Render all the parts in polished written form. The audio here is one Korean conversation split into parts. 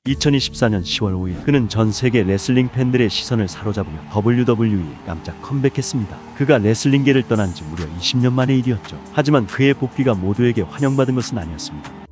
2024년 10월 5일 그는 전 세계 레슬링 팬들의 시선을 사로잡으며 WWE에 깜짝 컴백했습니다. 그가 레슬링계를 떠난 지 무려 20년 만의 일이었죠. 하지만 그의 복귀가 모두에게 환영받은 것은 아니었습니다.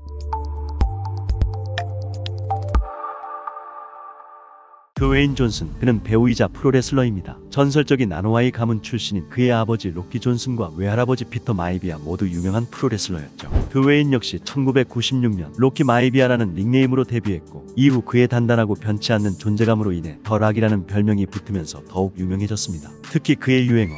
드웨인 존슨, 그는 배우이자 프로레슬러입니다. 전설적인 아노아이 가문 출신인 그의 아버지 로키 존슨과 외할아버지 피터 마이비아 모두 유명한 프로레슬러였죠. 드웨인 역시 1996년 로키 마이비아라는 닉네임으로 데뷔했고 이후 그의 단단하고 변치 않는 존재감으로 인해 더 락이라는 별명이 붙으면서 더욱 유명해졌습니다. 특히 그의 유행어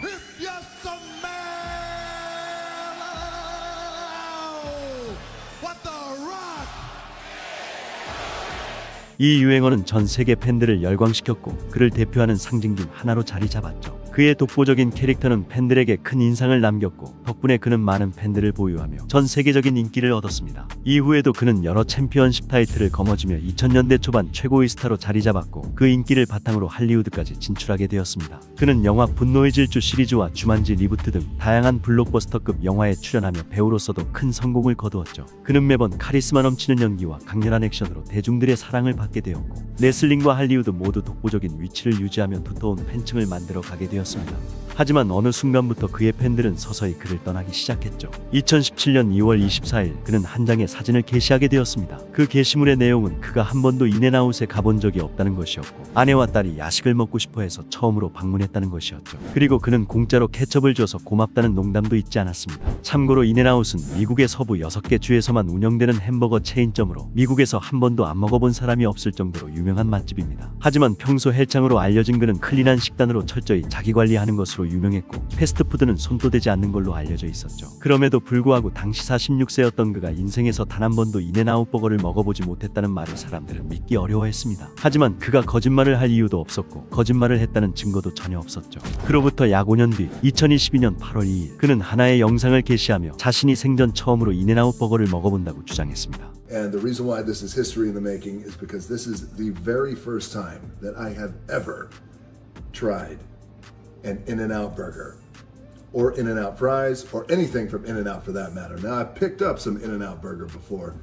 이 유행어는 전 세계 팬들을 열광시켰고 그를 대표하는 상징 중 하나로 자리 잡았죠. 그의 독보적인 캐릭터는 팬들에게 큰 인상을 남겼고 덕분에 그는 많은 팬들을 보유하며 전 세계적인 인기를 얻었습니다. 이후에도 그는 여러 챔피언십 타이틀을 거머쥐며 2000년대 초반 최고의 스타로 자리 잡았고 그 인기를 바탕으로 할리우드까지 진출하게 되었습니다. 그는 영화 분노의 질주 시리즈와 주만지 리부트 등 다양한 블록버스터급 영화에 출연하며 배우로서도 큰 성공을 거두었죠. 그는 매번 카리스마 넘치는 연기와 강렬한 액션으로 대중들의 사랑을 받게 되었고 레슬링과 할리우드 모두 독보적인 위치를 유지하며 두터운 팬층을 만들어 가게 되었습니다. 하지만 어느 순간부터 그의 팬들은 서서히 그를 떠나기 시작했죠. 2017년 2월 24일 그는 한 장의 사진을 게시하게 되었습니다. 그 게시물의 내용은 그가 한 번도 인앤아웃에 가본 적이 없다는 것이었고 아내와 딸이 야식을 먹고 싶어해서 처음으로 방문했다는 것이었죠. 그리고 그는 공짜로 케첩을 줘서 고맙다는 농담도 잊지 않았습니다. 참고로 인앤아웃은 미국의 서부 6개 주에서만 운영되는 햄버거 체인점으로 미국에서 한 번도 안 먹어본 사람이 없을 정도로 유명한 맛집입니다. 하지만 평소 헬창으로 알려진 그는 클린한 식단으로 철저히 자기관리하는 것으로 유명했고 패스트푸드는 손도 대지 않는 걸로 알려져 있었죠. 그럼에도 불구하고 당시 46세였던 그가 인생에서 단 한 번도 인앤아웃 버거를 먹어보지 못했다는 말을 사람들은 믿기 어려워했습니다. 하지만 그가 거짓말을 할 이유도 없었고 거짓말을 했다는 증거도 전혀 없었죠. 그로부터 약 5년 뒤 2022년 8월 2일 그는 하나의 영상을 게시하며 자신이 생전 처음으로 인앤아웃 버거를 먹어본다고 주장했습니다. And the reason why this is history in the making is because this is the very first time that I have ever tried an In-N-Out burger or In-N-Out fries or anything from In-N-Out for that matter. Now I've picked up some In-N-Out burger before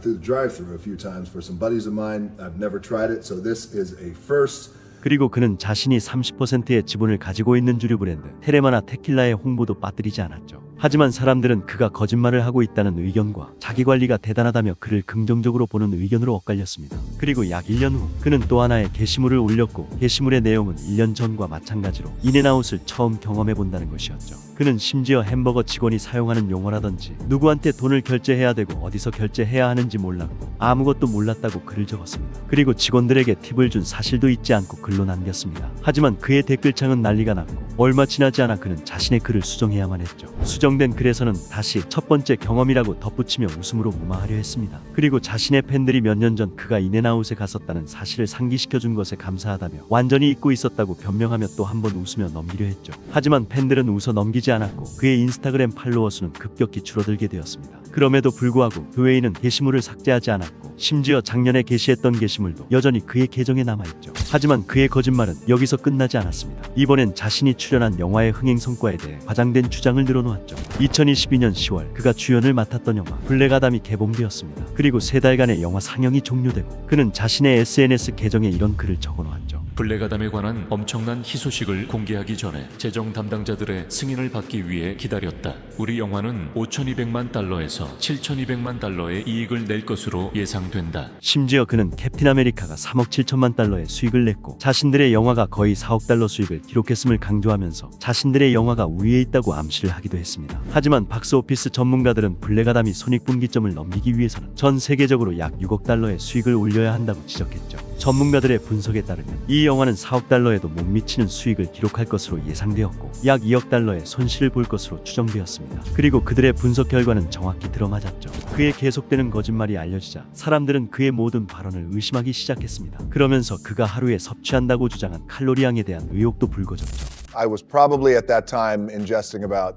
through the drive-thru a few times for some buddies of mine. I've never tried it, so this is a first. 그리고 그는 자신이 30%의 지분을 가지고 있는 주류 브랜드 테레마나 테킬라의 홍보도 빠뜨리지 않았죠. 하지만 사람들은 그가 거짓말을 하고 있다는 의견과 자기관리가 대단하다며 그를 긍정적으로 보는 의견으로 엇갈렸습니다. 그리고 약 1년 후 그는 또 하나의 게시물을 올렸고 게시물의 내용은 1년 전과 마찬가지로 인앤아웃을 처음 경험해본다는 것이었죠. 그는 심지어 햄버거 직원이 사용하는 용어라든지 누구한테 돈을 결제해야 되고 어디서 결제해야 하는지 몰랐고 아무것도 몰랐다고 글을 적었습니다. 그리고 직원들에게 팁을 준 사실도 잊지 않고 글로 남겼습니다. 하지만 그의 댓글창은 난리가 났고 얼마 지나지 않아 그는 자신의 글을 수정해야만 했죠. 수정된 글에서는 다시 첫 번째 경험이라고 덧붙이며 웃음으로 무마하려 했습니다. 그리고 자신의 팬들이 몇 년 전 그가 인앤아웃에 갔었다는 사실을 상기시켜준 것에 감사하다며 완전히 잊고 있었다고 변명하며 또 한 번 웃으며 넘기려 했죠. 하지만 팬들은 웃어 넘기지 않았고 그의 인스타그램 팔로워 수는 급격히 줄어들게 되었습니다. 그럼에도 불구하고 드웨인은 게시물을 삭제하지 않았고 심지어 작년에 게시했던 게시물도 여전히 그의 계정에 남아있죠. 하지만 그의 거짓말은 여기서 끝나지 않았습니다. 이번엔 자신이 출연한 영화의 흥행 성과에 대해 과장된 주장을 늘어놓았죠. 2022년 10월 그가 주연을 맡았던 영화 블랙 아담이 개봉되었습니다. 그리고 3달간의 영화 상영이 종료되고 그는 자신의 SNS 계정에 이런 글을 적어놓았죠. 블랙 아담에 관한 엄청난 희소식을 공개하기 전에 재정 담당자들의 승인을 받기 위해 기다렸다. 우리 영화는 5,200만 달러에서 7,200만 달러의 이익을 낼 것으로 예상된다. 심지어 그는 캡틴 아메리카가 3억 7천만 달러의 수익을 냈고 자신들의 영화가 거의 4억 달러 수익을 기록했음을 강조하면서 자신들의 영화가 우위에 있다고 암시를 하기도 했습니다. 하지만 박스오피스 전문가들은 블랙 아담이 손익분기점을 넘기기 위해서는 전 세계적으로 약 6억 달러의 수익을 올려야 한다고 지적했죠. 전문가들의 분석에 따르면 이 영화는 4억 달러에도 못 미치는 수익을 기록할 것으로 예상되었고 약 2억 달러의 손실을 볼 것으로 추정되었습니다. 그리고 그들의 분석 결과는 정확히 들어맞았죠. 그의 계속되는 거짓말이 알려지자 사람들은 그의 모든 발언을 의심하기 시작했습니다. 그러면서 그가 하루에 섭취한다고 주장한 칼로리량에 대한 의혹도 불거졌죠. I was probably at that time ingesting about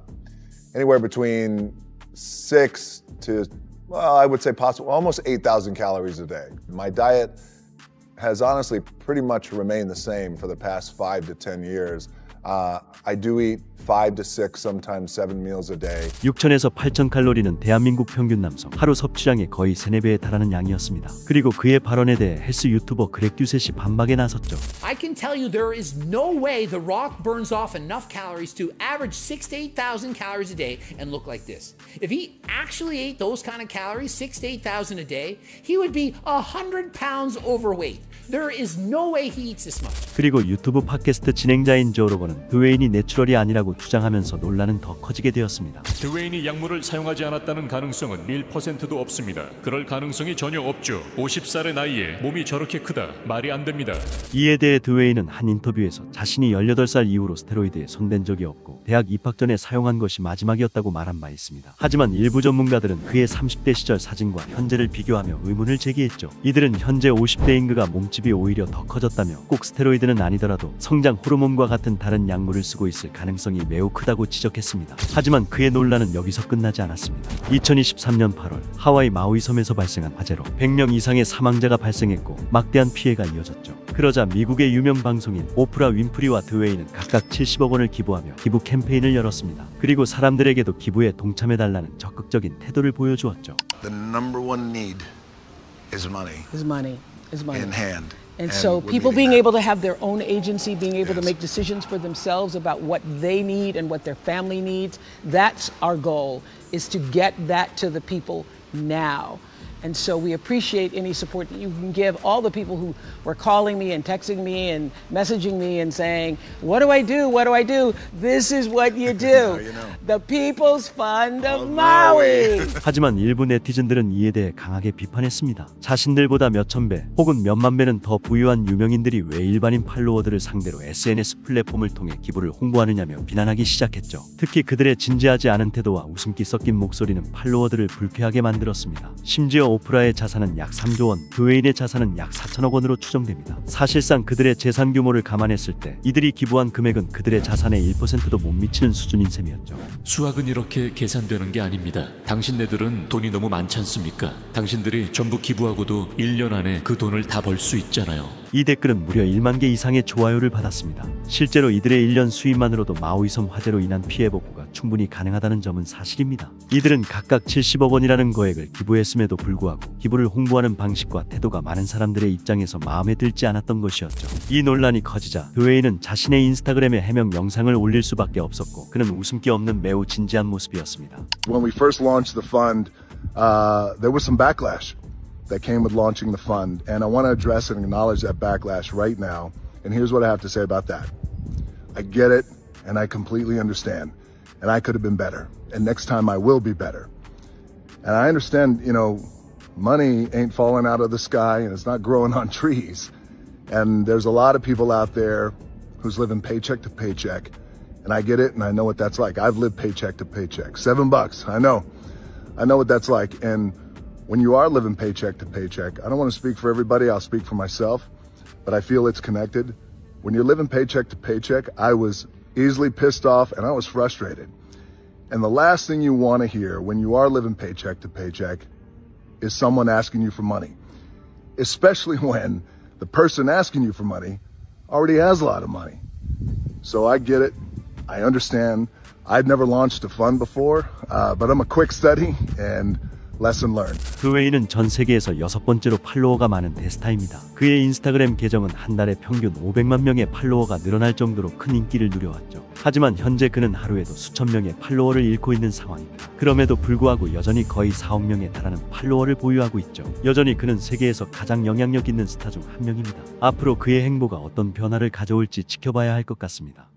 anywhere between 6 to, well, I would say possible almost 8,000 calories a day. My diet has honestly pretty much remained the same for the past 5 to 10 years. I do eat 5 to 6, sometimes 7 meals a day. 6,000에서 8,000 칼로리는 대한민국 평균 남성 하루 섭취량의 거의 3-4배에 달하는 양이었습니다. 그리고 그의 발언에 대해 헬스 유튜버 그렉 듀셋이 반박에 나섰죠. I can tell you there is no way The Rock burns off enough calories to average 6,000 to 8,000 calories a day and look like this. If he actually ate those kind of calories, 6,000 to 8,000 a day, he would be 100 pounds overweight. There is no way he eats this much. 그리고 유튜브 팟캐스트 진행자인 조 로건은 드웨인이 내추럴이 아니라고 주장하면서 논란은 더 커지게 되었습니다. 드웨인이 약물을 사용하지 않았다는 가능성은 1%도 없습니다. 그럴 가능성이 전혀 없죠. 50살의 나이에 몸이 저렇게 크다. 말이 안 됩니다. 이에 대해 드웨인은 한 인터뷰에서 자신이 18살 이후로 스테로이드에 손댄 적이 없고 대학 입학 전에 사용한 것이 마지막이었다고 말한 바 있습니다. 하지만 일부 전문가들은 그의 30대 시절 사진과 현재를 비교하며 의문을 제기했죠. 이들은 현재 50대인 그가 몸집이 오히려 더 커졌다며 꼭 스테로이드는 아니더라도 성장 호르몬과 같은 다른 약물을 쓰고 있을 가능성이 매우 크다고 지적했습니다. 하지만 그의 논란은 여기서 끝나지 않았습니다. 2023년 8월 하와이 마우이 섬에서 발생한 화재로 100명 이상의 사망자가 발생했고 막대한 피해가 이어졌죠. 그러자 미국의 유명 방송인 오프라 윈프리와 드웨인은 각각 70억 원을 기부하며 기부 캠페인을 열었습니다. 그리고 사람들에게도 기부에 동참해달라는 적극적인 태도를 보여주었죠. The number one need is money Is money. Is money. in hand. And so we're people meeting being that. able to have their own agency, being able to Yes. make decisions for themselves about what they need and what their family needs, that's our goal, is to get that to the people now. And so we appreciate any support that you can give. All the people who were calling me and texting me and messaging me and saying, what do I do? What do I do? This is what you do. you know. The People's Fund of Of Maui. Maui. 하지만 일부 네티즌들은 이에 대해 강하게 비판했습니다. 자신들보다 몇천 배 혹은 몇만 배는 더 부유한 유명인들이 왜 일반인 팔로워들을 상대로 SNS 플랫폼을 통해 기부를 홍보하느냐며 비난하기 시작했죠. 특히 그들의 진지하지 않은 태도와 웃음기 섞인 목소리는 팔로워들을 불쾌하게 만들었습니다. 심지어 오프라의 자산은 약 3조 원, 드웨인의 자산은 약 4천억 원으로 추정됩니다. 사실상 그들의 재산 규모를 감안했을 때 이들이 기부한 금액은 그들의 자산의 1%도 못 미치는 수준인 셈이었죠. 수학은 이렇게 계산되는 게 아닙니다. 당신네들은 돈이 너무 많지 않습니까? 당신들이 전부 기부하고도 1년 안에 그 돈을 다 벌 수 있잖아요. 이 댓글은 무려 1만 개 이상의 좋아요를 받았습니다. 실제로 이들의 1년 수입만으로도 마우이섬 화재로 인한 피해 복구가 충분히 가능하다는 점은 사실입니다. 이들은 각각 70억 원이라는 거액을 기부했음에도 불구하고 기부를 홍보하는 방식과 태도가 많은 사람들의 입장에서 마음에 들지 않았던 것이었죠. 이 논란이 커지자 드웨인은 자신의 인스타그램에 해명 영상을 올릴 수밖에 없었고 그는 웃음기 없는 매우 진지한 모습이었습니다. When we first launched the fund, there was some backlash that came with launching the fund, and I want to address and acknowledge that backlash right now. And here's what I have to say about that. I get it, and I completely understand, and I could have been better, and next time I will be better. And I understand, money ain't falling out of the sky, and it's not growing on trees. And there's a lot of people out there who's living paycheck to paycheck, and I get it, and I know what that's like. I've lived paycheck to paycheck. $7, I know what that's like. And when you are living paycheck to paycheck, I don't want to speak for everybody, I'll speak for myself, but I feel it's connected. When you're living paycheck to paycheck, I was easily pissed off and I was frustrated. And the last thing you want to hear when you are living paycheck to paycheck is someone asking you for money, especially when the person asking you for money already has a lot of money. So I get it. I understand. I've never launched a fund before, but I'm a quick study and lesson learned. 드웨인은 전 세계에서 6번째로 팔로워가 많은 대스타입니다. 그의 인스타그램 계정은 한 달에 평균 500만 명의 팔로워가 늘어날 정도로 큰 인기를 누려왔죠. 하지만 현재 그는 하루에도 수천 명의 팔로워를 잃고 있는 상황입니다. 그럼에도 불구하고 여전히 거의 4억 명에 달하는 팔로워를 보유하고 있죠. 여전히 그는 세계에서 가장 영향력 있는 스타 중 한 명입니다. 앞으로 그의 행보가 어떤 변화를 가져올지 지켜봐야 할 것 같습니다.